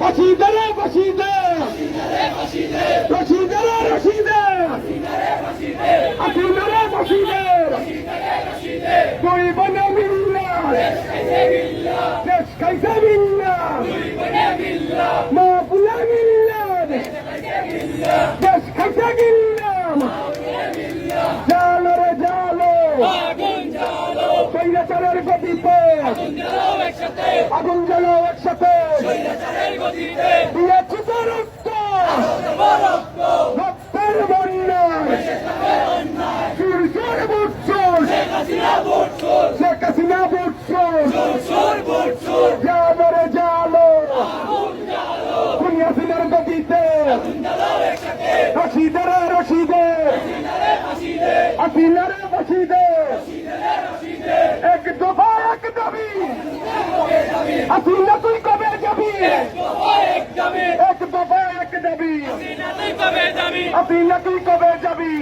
ফাঁসিদারে ফাঁসিদে রশিদারে রশিদে হাসিনারে ফাঁসিদে দুই বনে মিল্লা দেশ খাইছে মিল্লা মা বুলা মিল্লা দেশ খাইছে মিল্লা জালো রে জালো স্বৈরাচারের গতিতে আগুন জ্বালো একসাথে দিয়েছি তো রক্ত রক্তের বন্যা সুর সুর বুটসুর শেখ হাসিনা বুটসুর জালো রে জালো খুনি হাসিনার গতিতে রশিদারে রশিদে হাসিনারে ফাঁসিদে এক দফা এক দাবি হাসিনা তুই কবে যাবি এক দফা এক দাবি হাসিনা তুই কবে যাবি